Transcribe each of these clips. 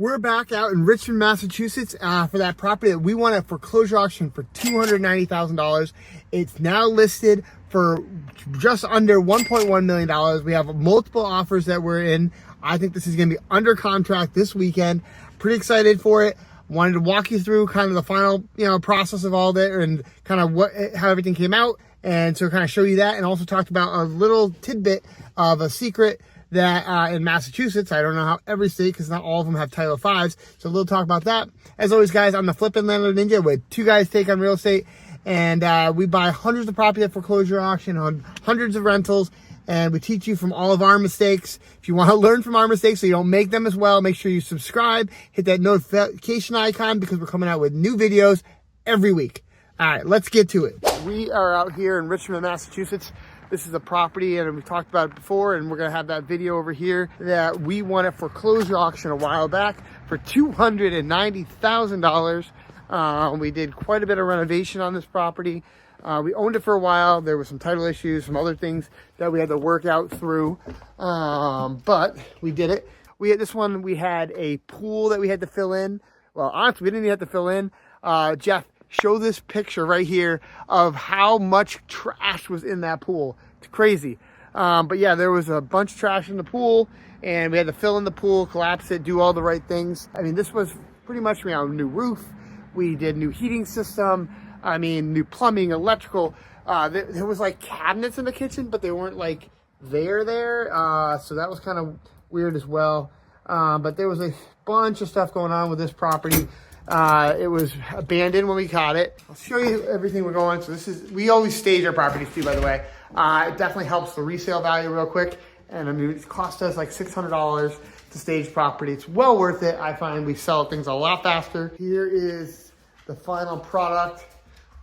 We're back out in Richmond, Massachusetts for that property that we won at foreclosure auction for $290,000. It's now listed for just under $1.1 million. We have multiple offers that we're in. I think this is going to be under contract this weekend. Pretty excited for it. Wanted to walk you through kind of the final, process of all that and kind of how everything came out. And so kind of show you that, and also talked about a little tidbit of a secret that in Massachusetts, I don't know how every state, because not all of them have Title V's. So a little talk about that. As always, guys, I'm the Flippin' Landlord Ninja with two guys take on real estate. And we buy hundreds of property at foreclosure auction, on hundreds of rentals. And we teach you from all of our mistakes. If you want to learn from our mistakes so you don't make them as well, make sure you subscribe, hit that notification icon, because we're coming out with new videos every week. All right, let's get to it. We are out here in Richmond, Massachusetts. This is a property, and we talked about it before, and we're gonna have that video over here that we won at foreclosure auction a while back for $290,000. We did quite a bit of renovation on this property. We owned it for a while. There were some title issues, some other things that we had to work out through, but we did it. We had this one, we had a pool that we had to fill in. Well, honestly, we didn't even have to fill in. Jeff, show this picture right here of how much trash was in that pool. It's crazy. But yeah, there was a bunch of trash in the pool, and we had to fill in the pool, collapse it, do all the right things. I mean, this was pretty much, we had a new roof. We did new heating system. I mean, new plumbing, electrical. There was like cabinets in the kitchen, but they weren't like there. So that was kind of weird as well. But there was a bunch of stuff going on with this property. It was abandoned when we caught it. I'll show you everything we're going. So we always stage our properties too, by the way. It definitely helps the resale value real quick. And I mean, it cost us like $600 to stage property. It's well worth it. I find we sell things a lot faster. Here is the final product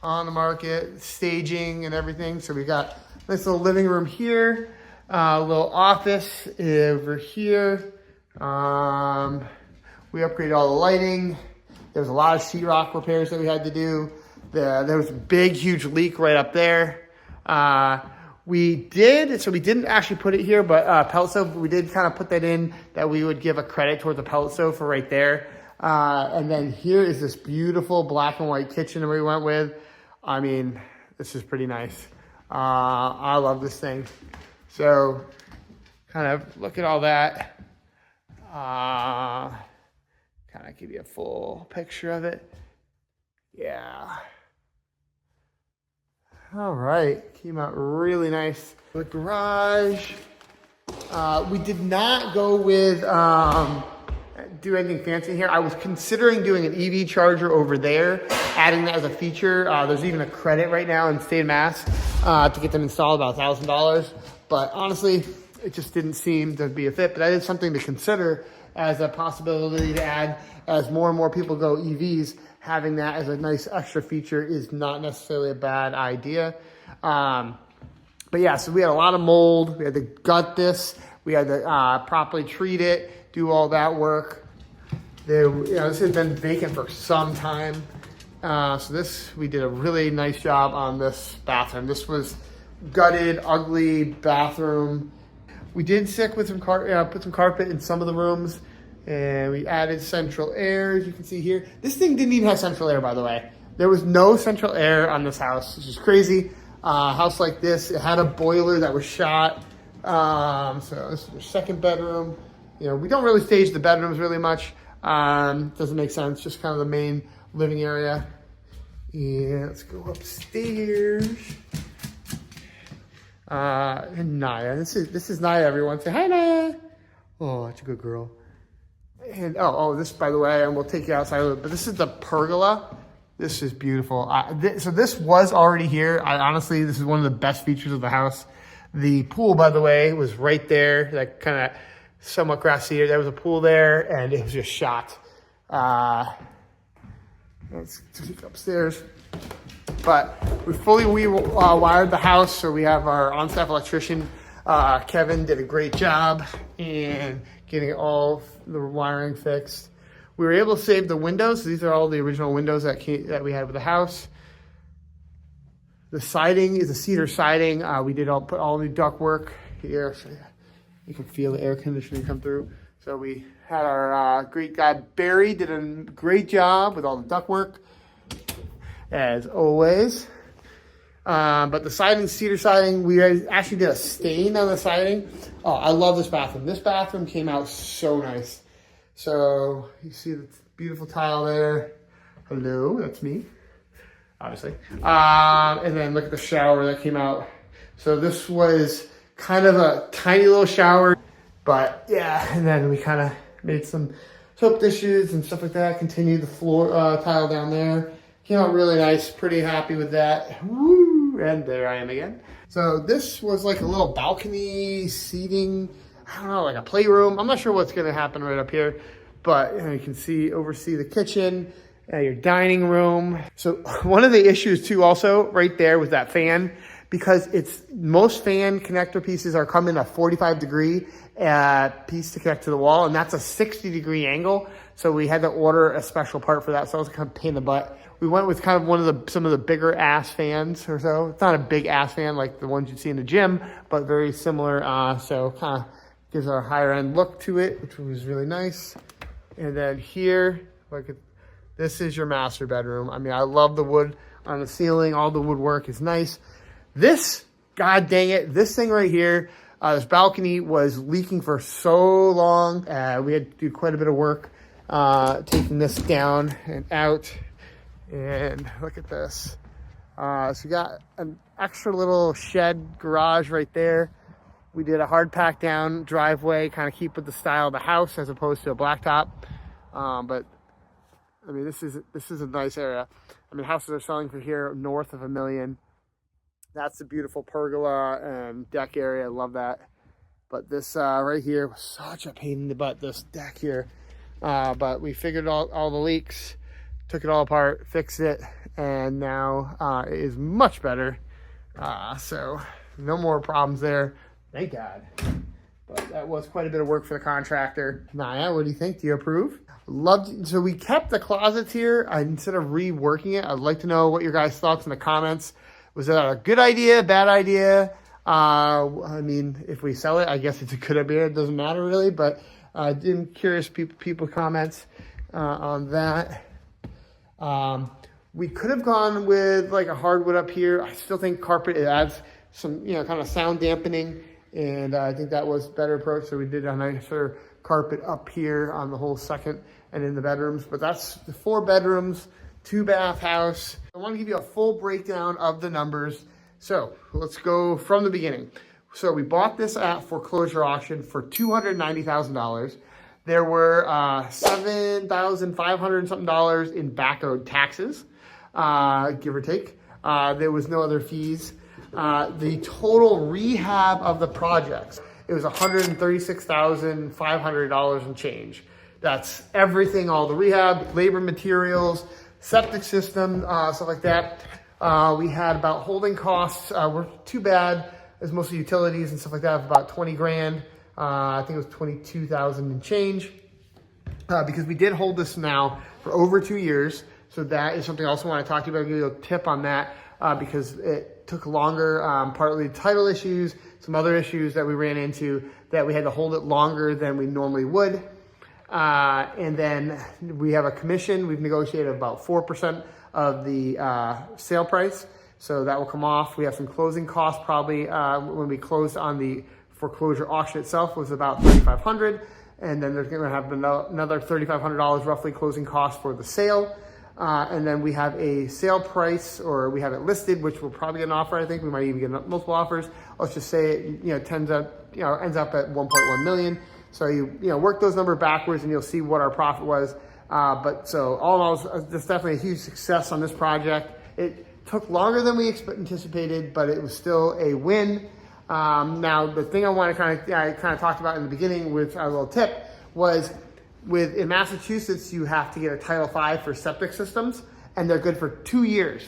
on the market, staging and everything. So we got a nice little living room here, a little office over here. We upgraded all the lighting. There was a lot of sheetrock repairs that we had to do. There was a big, huge leak right up there. We didn't actually put it here, but pellet stove, we did kind of put that in, that we would give a credit towards the pellet stove for right there. And then here is this beautiful black and white kitchen that we went with. I mean, this is pretty nice. I love this thing. So kind of look at all that. Kind of give you a full picture of it. Yeah. All right, came out really nice. The garage. We did not go with do anything fancy here. I was considering doing an EV charger over there, adding that as a feature. There's even a credit right now in state of Mass to get them installed, about $1,000. But honestly, it just didn't seem to be a fit. But that is something to consider as a possibility to add as more and more people go EVs. Having that as a nice extra feature is not necessarily a bad idea. But yeah, so we had a lot of mold. We had to gut this. We had to properly treat it, do all that work. This has been vacant for some time. So we did a really nice job on this bathroom. This was gutted, ugly bathroom. We did stick with put some carpet in some of the rooms, and we added central air, as you can see here. This thing didn't even have central air, by the way. There was no central air on this house, which is crazy. House like this, it had a boiler that was shot. So this is the second bedroom. We don't really stage the bedrooms really much. Doesn't make sense, just kind of the main living area. Yeah, let's go upstairs. And Naya, this is Naya, everyone. Say hi, Naya. Oh, that's a good girl. And this, by the way, and we'll take you outside a little bit, but this is the pergola. This is beautiful. So this was already here. Honestly, this is one of the best features of the house. The pool, by the way, was right there, that kind of somewhat grassy area. There was a pool there, and it was just shot. Let's take upstairs. But we fully wired the house, so we have our on-staff electrician. Kevin did a great job in getting all the wiring fixed. We were able to save the windows. So these are all the original windows that we had with the house. The siding is a cedar siding. We did put all new duct work here, so you can feel the air conditioning come through. So we Had our great guy Barry did a great job with all the ductwork, as always. But the siding, cedar siding, we actually did a stain on the siding. Oh, I love this bathroom. This bathroom came out so nice. So you see the beautiful tile there. Hello, that's me, obviously. And then look at the shower that came out. So this was kind of a tiny little shower, but yeah, and then we kind of made some soap dishes and stuff like that. Continued the floor tile down there. Came out really nice, pretty happy with that. Woo! And there I am again. So this was like a little balcony seating, I don't know, like a playroom. I'm not sure what's gonna happen right up here, but you can oversee the kitchen, your dining room. So one of the issues too also right there with that fan, because most fan connector pieces are coming a 45-degree piece to connect to the wall, and that's a 60-degree angle. So we had to order a special part for that. So it was kind of a pain in the butt. We went with kind of some of the bigger ass fans or so. It's not a big ass fan like the ones you see in the gym, but very similar. So kind of gives a higher end look to it, which was really nice. And then here, this is your master bedroom. I mean, I love the wood on the ceiling. All the woodwork is nice. This, god dang it, this thing right here, this balcony was leaking for so long. We had to do quite a bit of work taking this down and out. And look at this. So we got an extra little shed garage right there. We did a hard pack down driveway, kind of keep with the style of the house as opposed to a blacktop. But I mean, this is a nice area. I mean, houses are selling for here north of $1 million. That's a beautiful pergola and deck area. I love that. But this right here was such a pain in the butt, this deck here. But we figured all the leaks, took it all apart, fixed it, and now it is much better. So no more problems there. Thank God. But that was quite a bit of work for the contractor. Naya, what do you think? Do you approve? So we kept the closets here instead of reworking it. I'd like to know what your guys' thoughts in the comments. Was that a good idea, bad idea? I mean, if we sell it, I guess it's a good idea. It doesn't matter really, but I'm curious people comments on that. We could have gone with like a hardwood up here. I still think carpet, it adds some, kind of sound dampening. And I think that was a better approach. So we did a nicer carpet up here on the whole second and in the bedrooms. But that's the 4 bedrooms, 2-bath house. I want to give you a full breakdown of the numbers. So let's go from the beginning. So we bought this at foreclosure auction for $290,000. There were $7,500 and something in back owed taxes, give or take. There was no other fees. The total rehab of the projects, it was $136,500 and change. That's everything, all the rehab, labor, materials, septic system, stuff like that. We had about holding costs, weren't too bad. It was mostly utilities and stuff like that, about 20 grand. I think it was 22,000 and change. Because we did hold this now for over 2 years. So that is something I also want to talk to you about. I'll give you a tip on that because it took longer, partly title issues, some other issues that we ran into that we had to hold it longer than we normally would. And then we have a commission. We've negotiated about 4% of the sale price. So that will come off. We have some closing costs probably when we closed on the foreclosure auction itself was about $3,500. And then there's going to have another $3,500 roughly closing costs for the sale. And then we have a sale price, or we have it listed, which will probably get an offer. I think we might even get multiple offers. Let's just say it, ends up at 1.1 million. So you work those numbers backwards, and you'll see what our profit was. But so all in all, it's definitely a huge success on this project. It took longer than we anticipated, but it was still a win. Now, the thing I want to kind of talked about in the beginning with our little tip was in Massachusetts, you have to get a Title V for septic systems, and they're good for 2 years.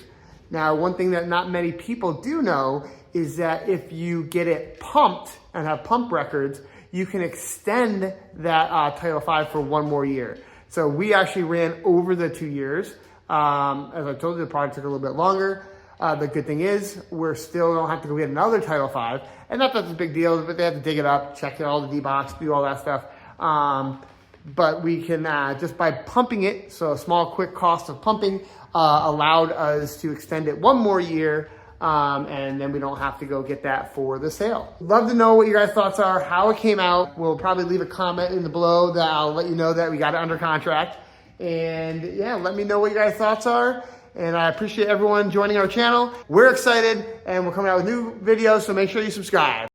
Now, one thing that not many people do know is that if you get it pumped and have pump records, you can extend that Title V for 1 more year. So we actually ran over the 2 years. As I told you, the project took a little bit longer. The good thing is we're still don't have to go get another Title V, and not that's a big deal, but they have to dig it up, check it, all the D-box, do all that stuff. but we can, just by pumping it, so a small quick cost of pumping, allowed us to extend it one more year. And then we don't have to go get that for the sale. Love to know what your guys' thoughts are, how it came out. We'll probably leave a comment in the below that I'll let you know that we got it under contract. And yeah, let me know what your guys' thoughts are. And I appreciate everyone joining our channel. We're excited and we're coming out with new videos, so make sure you subscribe.